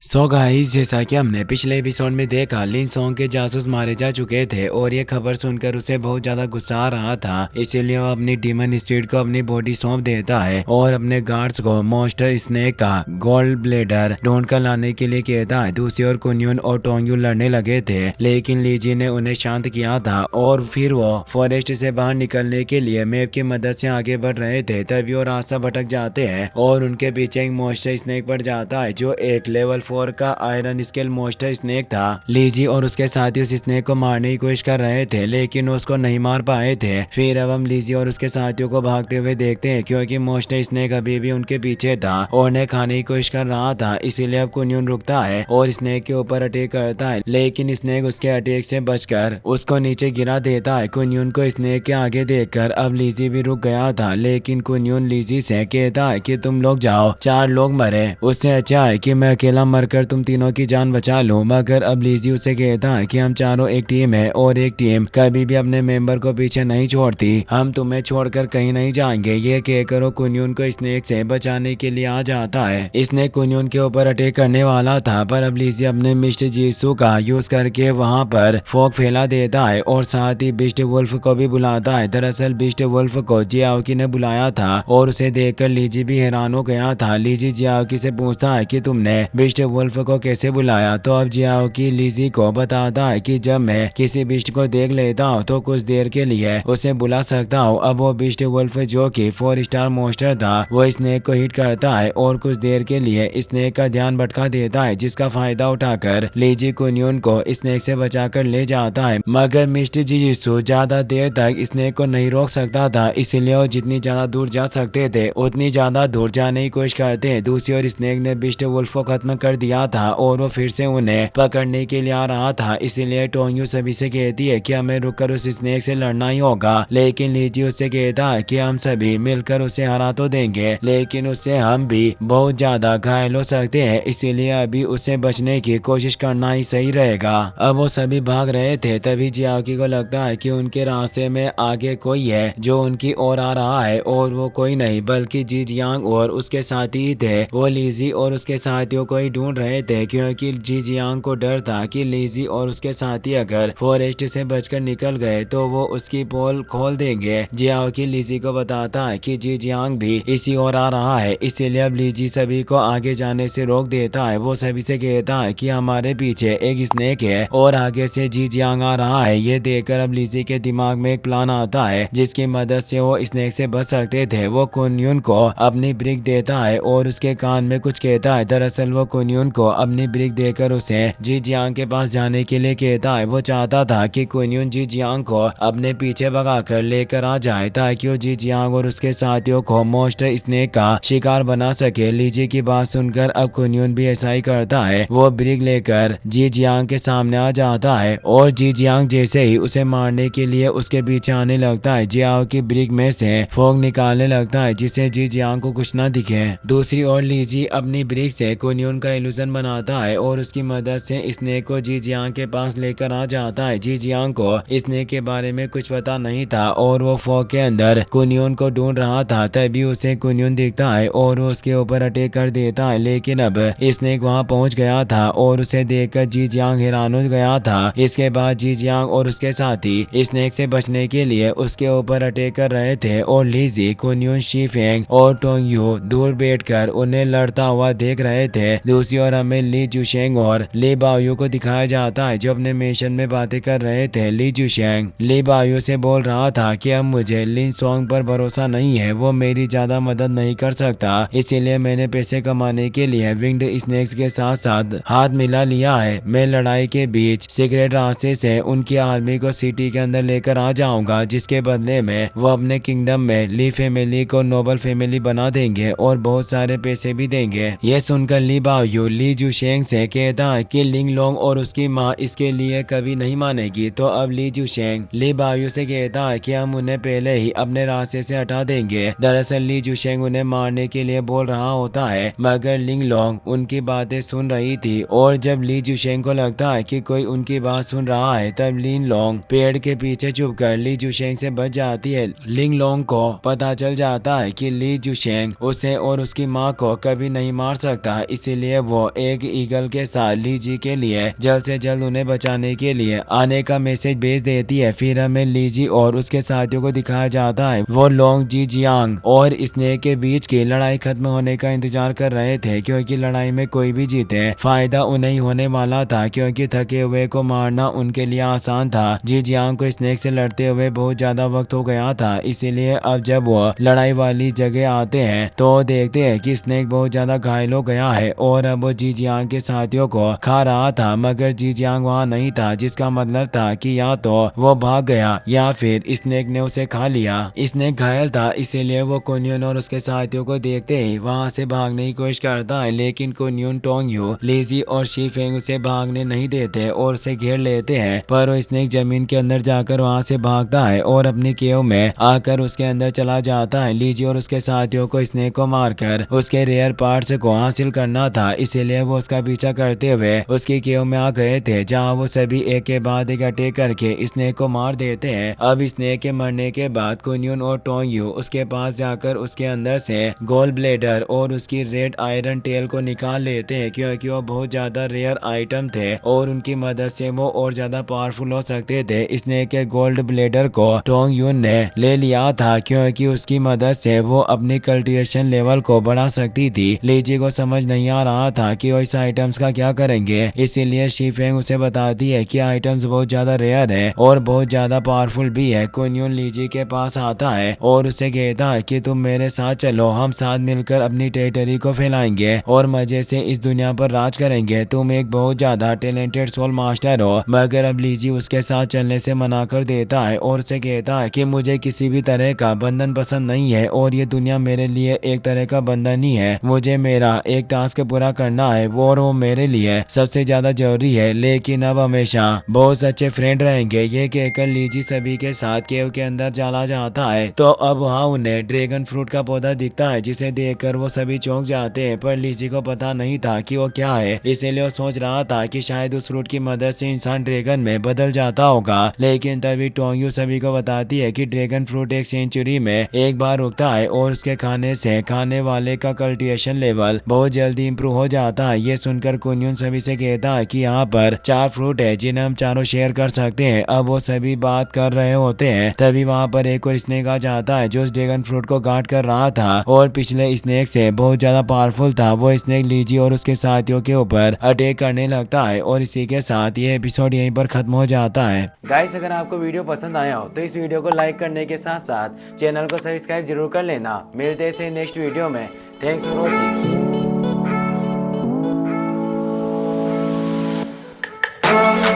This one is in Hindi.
सो गाइस, जैसा कि हमने पिछले एपिसोड में देखा, लिन सॉन्ग के जासूस मारे जा चुके थे और ये खबर सुनकर उसे बहुत ज्यादा गुस्सा आ रहा था। इसीलिए वो अपनी डीमन स्पिरिट को अपनी बॉडी सौंप देता है और अपने गार्ड्स को मॉन्स्टर स्नेक का गोल्ड ब्लेडर ढूंढ कर लाने के लिए कहता है। दूसरी ओर कुन्युन और टोंगयू लड़ने लगे थे, लेकिन लीजी ने उन्हें शांत किया था और फिर वो फॉरेस्ट से बाहर निकलने के लिए मैप की मदद से आगे बढ़ रहे थे। तभी वो रास्ता भटक जाते हैं और उनके पीछे एक मॉन्स्टर स्नेक पड़ जाता है, जो एक लेवल 4 का आयरन स्केल मॉन्स्टर स्नेक था। लीजी और उसके साथी उस स्नेक को मारने की कोशिश कर रहे थे, लेकिन उसको नहीं मार पाए थे। फिर अब हम लीजी और उसके साथियों को भागते हुए देखते हैं, क्योंकि मॉन्स्टर स्नेक अभी भी उनके पीछे था और उन्हें खाने की कोशिश कर रहा था। इसीलिए अब कुन्युन रुकता है और स्नेक के ऊपर अटैक करता है, लेकिन स्नेक उसके अटैक से बचकर उसको नीचे गिरा देता है। कुन्युन को स्नेक के आगे देखकर अब लीजी भी रुक गया था, लेकिन कुन्युन लीजी से कहता है कि तुम लोग जाओ, 4 लोग मरे उससे अच्छा है कि मैं अकेला मरकर तुम तीनों की जान बचा लूं। मगर अब लीजी उसे कहता है कि हम चारों एक टीम है और एक टीम कभी भी अपने मेंबर को पीछे नहीं छोड़ती, हम तुम्हें छोड़कर कहीं नहीं जाएंगे। ये कहकर वो कुन्युन को स्नेक से बचाने के लिए आ जाता है। स्नेक कुन्युन के ऊपर अटैक करने वाला था, पर अब लीजी अपने मिस्टर जीसू का यूज करके वहां पर फॉग फैला देता है और साथ ही बिस्ट वुल्फ को भी बुलाता है। दरअसल बिस्ट वुल्फ को जियाओकी ने बुलाया था और उसे देखकर लीजी भी हैरान हो गया था। लीजी जियाओकी से पूछता है कि तुमने बिस्ट वुल्फ को कैसे बुलाया, तो अब जियाओकी लीजी को बताता है कि जब मैं किसी बिस्ट को देख लेता हूँ तो कुछ देर के लिए उसे बुला सकता हूँ। अब वो बिस्ट वुल्फ, जो कि 4 स्टार मॉन्स्टर था, वो स्नेक को हिट करता है और कुछ देर के लिए स्नेक का ध्यान भटका देता है, जिसका फायदा उठाकर लीजी कुन्युन को स्नेक से बचाकर ले जाता है। मगर मिस्टर जीसू ज्यादा देर तक स्नेक को नहीं रोक सकता था, इसीलिए वो जितनी ज्यादा दूर जा सकते थे उतनी ज्यादा दूर जाने की कोशिश करते हैं। दूसरी ओर स्नेक ने बिस्ट वुल्फ को खत्म कर दिया था और वो फिर से उन्हें पकड़ने के लिए आ रहा था। इसीलिए टोंगयू सभी से कहती है कि हमें रुककर उस स्नेक से लड़ना ही होगा, लेकिन लीजी उससे कहता है कि हम सभी मिलकर उसे हरा तो देंगे, लेकिन उससे हम भी बहुत ज्यादा घायल हो सकते हैं, इसीलिए अभी उससे बचने की कोशिश करना ही सही रहेगा। अब वो सभी भाग रहे थे, तभी जियाओकी को लगता है कि उनके रास्ते में आगे कोई है जो उनकी ओर आ रहा है, और वो कोई नहीं बल्कि जी जियांग और उसके साथी ही थे। वो लीजी और उसके साथियों को ही ढूंढ रहे थे, क्योंकि जी जियांग को डर था कि लीजी और उसके साथी अगर फॉरेस्ट से बचकर निकल गए तो वो उसकी पोल खोल देंगे। जियाओकी लीजी को बताता है कि जी जियांग भी इसी ओर आ रहा है, इसीलिए अब लीजी सभी को आगे जाने से रोक देता है। वो सभी से कहता है कि हमारे पीछे एक स्नेक है और आगे से जी जियांग आ रहा है। ये देखकर अब लीजी के दिमाग में एक प्लान आता है, जिसकी मदद से वो स्नेक से बच सकते थे। वो कुन्युन को अपनी ब्रिक देता है और उसके कान में कुछ कहता है। दरअसल वो कुन्युन को अपनी ब्रिक देकर उसे जी जियांग के पास जाने के लिए कहता है। वो चाहता था कि कुन्युन जी जियांग को अपने पीछे भगाकर लेकर आ जाए, ताकि वो जी जियांग और उसके साथियों को मॉन्स्टर स्नेक का शिकार बना सके। लीजी की बात सुनकर अब कुन्युन भी ऐसा ही करता है। वो ब्रिक लेकर जी जियांग के सामने आ जाता है और जी जियांग जैसे ही उसे मारने के लिए उसके पीछे आने लगता है, जियाओ की ब्रिक में से फॉग निकालने लगता है, जिससे जी जियांग को कुछ न दिखे। दूसरी ओर लीजी अपनी ब्रिक से कुन्युन का इल्यूजन बनाता है और उसकी मदद से स्नेक को जी जियांग के पास लेकर आ जाता है। जी जियांग को स्नेक के बारे में कुछ पता नहीं था और वो फॉग के अंदर कुन्युन को ढूंढ रहा था। तभी उसे कुन्युन दिखता है और वो उसके ऊपर अटैक कर देता है, लेकिन अब स्नेक वहां पहुंच गया था और उसे देखकर जी जियांग हैरान हो गया था। इसके बाद जी जियांग और उसके साथी स्नेक से बचने के लिए उसके ऊपर अटैक कर रहे थे और लीजी, कुन्युन, शीफेंग और टोंगयू दूर बैठकर उन्हें लड़ता हुआ देख रहे थे। दूसरी ओर हमें ली जुशेंग और ली बाओयू को दिखाया जाता है, जो अपने मिशन में बातें कर रहे थे। ली जुशेंग ली बाओयू से बोल रहा था कि अब मुझे लिन सॉन्ग पर भरोसा नहीं है, वो मेरी ज्यादा मदद नहीं कर सकता, इसीलिए मैंने पैसे कमाने के लिए विंग्ड स्नेक्स के साथ साथ हाथ मिला लिया है। मैं लड़ाई के बीच सीक्रेट रास्ते से उनकी आर्मी को सिटी के अंदर लेकर आ जाऊंगा, जिसके बदले में वो अपने किंगडम में ली फैमिली को नोबल फैमिली बना देंगे और बहुत सारे पैसे भी देंगे। ये सुनकर ली बाओयू ली जुशेंग से कहता है कि लिंग लोंग और उसकी माँ इसके लिए कभी नहीं मानेगी। तो अब ली जुशेंग ली बाओयू से कहता है कि हम उन्हें पहले ही अपने रास्ते से हटा देंगे। दरअसल ली जुशेंग उन्हें मारने के लिए बोल रहा होता है, मगर लिंग लोंग उनकी बातें सुन रही थी और जब ली जुशेंग को लगता है कि कोई उनकी बात सुन रहा है, तब लिंग लोंग पेड़ के पीछे छुपकर ली जुशेंग से बच जाती है। लिंग लोंग को पता चल जाता है कि ली जुशेंग उसे और उसकी माँ को कभी नहीं मार सकता, इसीलिए वो वो एक ईगल के साथ लीजी के लिए जल्द से जल्द उन्हें बचाने के लिए आने का मैसेज भेज देती है। फिर हमें लीजी और उसके साथियों को दिखाया जाता है वो लोंग जी जियांग और स्नेक के बीच की लड़ाई खत्म होने का इंतजार कर रहे थे, क्योंकि लड़ाई में कोई भी जीते फायदा उन्हें ही होने वाला था, क्योंकि थके हुए को मारना उनके लिए आसान था। जी जियांग को स्नेक से लड़ते हुए बहुत ज्यादा वक्त हो गया था, इसीलिए अब जब वो लड़ाई वाली जगह आते हैं तो देखते हैं कि स्नेक बहुत ज्यादा घायल हो गया है और अब वो जी जियांग के साथियों को खा रहा था, मगर जी जियांग वहाँ नहीं था, जिसका मतलब था कि या तो वो भाग गया या फिर स्नेक ने उसे खा लिया। स्नेक घायल था, इसीलिए वो कुनियन और उसके साथियों को देखते ही वहाँ से भागने की कोशिश करता है, लेकिन कुनियन, टोंगयू, लीजी और शीफेंग उसे भागने नहीं देते और उसे घेर लेते हैं। पर वो स्नेक जमीन के अंदर जाकर वहाँ से भागता है और अपनी केव में आकर उसके अंदर चला जाता है। लीजी और उसके साथियों को स्नेक को मारकर उसके रेयर पार्ट्स को हासिल करना था, इसीलिए वो उसका पीछा करते हुए उसकी केव में आ गए थे, जहाँ वो सभी एक के बाद एक अटैक करके स्नेक को मार देते हैं। अब स्नेक के मरने के बाद कुनियन और टोंगयू उसके पास जाकर उसके अंदर से गोल्ड ब्लेडर और उसकी रेड आयरन टेल को निकाल लेते हैं, क्योंकि वो बहुत ज्यादा रेयर आइटम थे और उनकी मदद से वो और ज्यादा पावरफुल हो सकते थे। स्नेक के गोल्ड ब्लेडर को टोंगयून ने ले लिया था, क्योंकि उसकी मदद से वो अपनी कल्टिवेशन लेवल को बढ़ा सकती थी। लीजी को समझ नहीं आ रहा था कि वो इस आइटम्स का क्या करेंगे, इसीलिए शीफेंग उसे बताती है कि आइटम्स बहुत ज्यादा रेयर है और बहुत ज्यादा पावरफुल भी है। कुनियन लीजी के पास आता है और उसे कहता है कि तुम मेरे साथ चलो, हम साथ मिलकर अपनी टेरिटरी को फैलाएंगे और मजे से इस दुनिया पर राज करेंगे। तुम एक बहुत ज्यादा टैलेंटेड सोल मास्टर हो। मगर अब लीजी उसके साथ चलने से मना कर देता है और उसे कहता है कि मुझे किसी भी तरह का बंधन पसंद नहीं है और ये दुनिया मेरे लिए एक तरह का बंधन ही है। मुझे मेरा एक टास्क पूरा करना है और वो मेरे लिए सबसे ज्यादा जरूरी है, लेकिन अब हमेशा बहुत अच्छे फ्रेंड रहेंगे। ये कहकर लीजी सभी के साथ केव के अंदर चला जाता है, तो अब वहाँ उन्हें ड्रैगन फ्रूट का पौधा दिखता है, जिसे देखकर वो सभी चौंक जाते हैं। पर लीजी को पता नहीं था कि वो क्या है, इसीलिए वो सोच रहा था कि शायद उस फ्रूट की मदद से इंसान ड्रैगन में बदल जाता होगा। लेकिन तभी टोंगयू सभी को बताती है कि ड्रैगन फ्रूट एक सेंचुरी में एक बार उगता है और उसके खाने से खाने वाले का कल्टिवेशन लेवल बहुत जल्दी इंप्रूव हो जाता है। ये सुनकर कुनियन सभी से कहता है कि यहाँ पर 4 फ्रूट है जिन्हें हम चारों शेयर कर सकते हैं। अब वो सभी बात कर रहे होते हैं, तभी वहाँ पर एक और स्नेक आ जाता है जो उस ड्रैगन फ्रूट को गार्ड कर रहा था और पिछले स्नेक से बहुत ज्यादा पावरफुल था। वो स्नेक लीजी और उसके साथियों के ऊपर अटैक करने लगता है और इसी के साथ ये एपिसोड यहीं पर खत्म हो जाता है। गाइस, अगर आपको वीडियो पसंद आया हो तो इस वीडियो को लाइक करने के साथ साथ चैनल को सब्सक्राइब जरूर कर लेना। मिलते हैं नेक्स्ट वीडियो में। Thanks for watching.